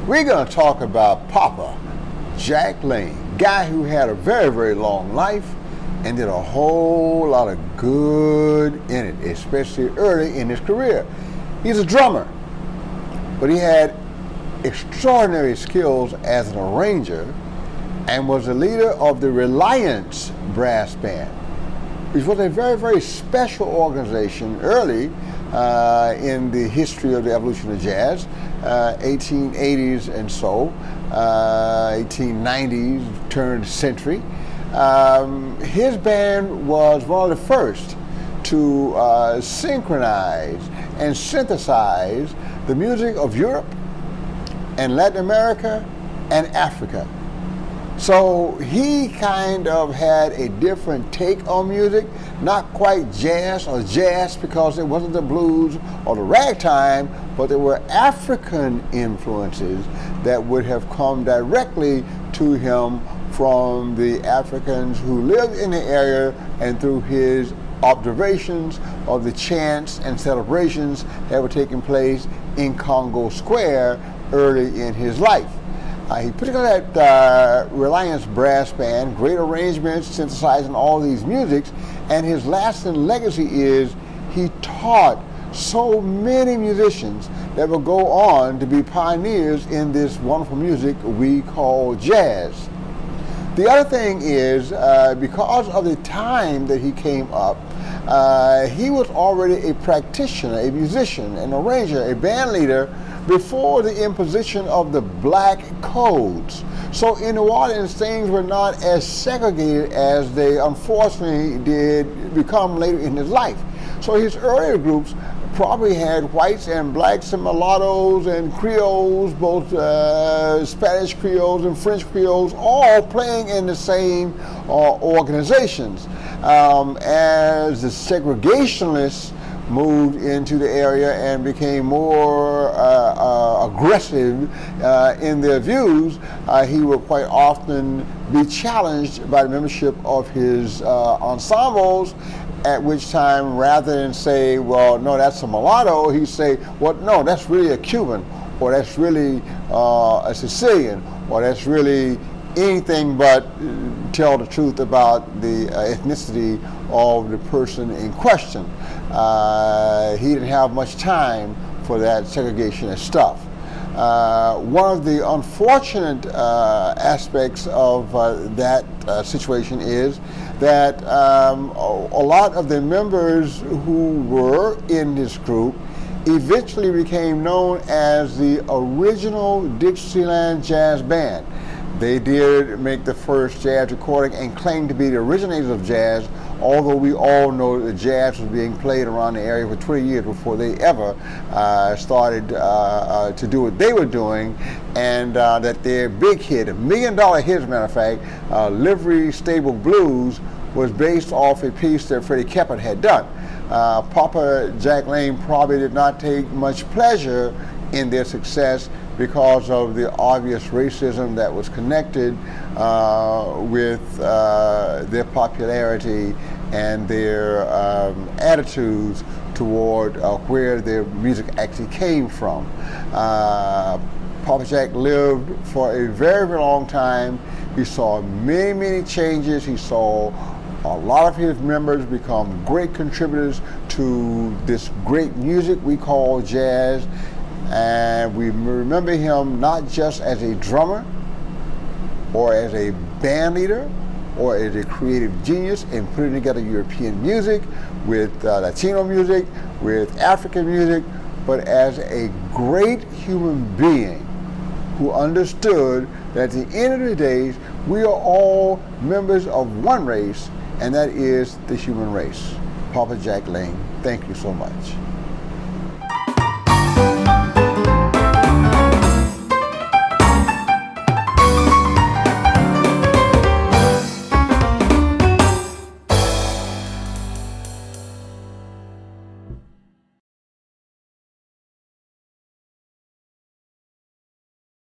We're going to talk about Papa Jack Laine, guy who had a very, very long life and did a whole lot of good in it, especially early in his career. He's a drummer, but he had extraordinary skills as an arranger and was the leader of the Reliance Brass Band, which was a very, very special organization early in the history of the evolution of jazz, 1880s and so, 1890s, turned century. His band was one of the first to synchronize and synthesize the music of Europe and Latin America and Africa. So he kind of had a different take on music, not quite jazz or jazz because it wasn't the blues or the ragtime, but there were African influences that would have come directly to him from the Africans who lived in the area and through his observations of the chants and celebrations that were taking place in Congo Square early in his life. He put together that Reliance Brass Band, great arrangements, synthesizing all these musics, and his lasting legacy is he taught so many musicians that will go on to be pioneers in this wonderful music we call jazz. The other thing is, because of the time that he came up, he was already a practitioner, a musician, an arranger, a band leader before the imposition of the black codes. So in New Orleans, things were not as segregated as they unfortunately did become later in his life. So his earlier groups probably had whites and blacks and mulattoes and Creoles, both Spanish Creoles and French Creoles, all playing in the same organizations. As the segregationists moved into the area and became more aggressive in their views, he would quite often be challenged by the membership of his ensembles, at which time, rather than say, well, no, that's a mulatto, he'd say, well, no, that's really a Cuban, or that's really a Sicilian, or that's really anything but tell the truth about the ethnicity of the person in question. He didn't have much time for that segregationist stuff. One of the unfortunate aspects of that situation is that a lot of the members who were in this group eventually became known as the original Dixieland Jazz Band. They did make the first jazz recording and claimed to be the originators of jazz, although we all know that jazz was being played around the area for 20 years before they ever started to do what they were doing, and that their big hit, $1 million hit as a matter of fact, Livery Stable Blues, was based off a piece that Freddie Keppard had done. Papa Jack Laine probably did not take much pleasure in their success because of the obvious racism that was connected with their popularity and their attitudes toward where their music actually came from. Papa Jack lived for a very, very long time. He saw many, many changes. He saw a lot of his members become great contributors to this great music we call jazz. And we remember him not just as a drummer or as a band leader or as a creative genius in putting together European music with Latino music, with African music, but as a great human being who understood that at the end of the day, we are all members of one race, and that is the human race. Papa Jack Laine, thank you so much.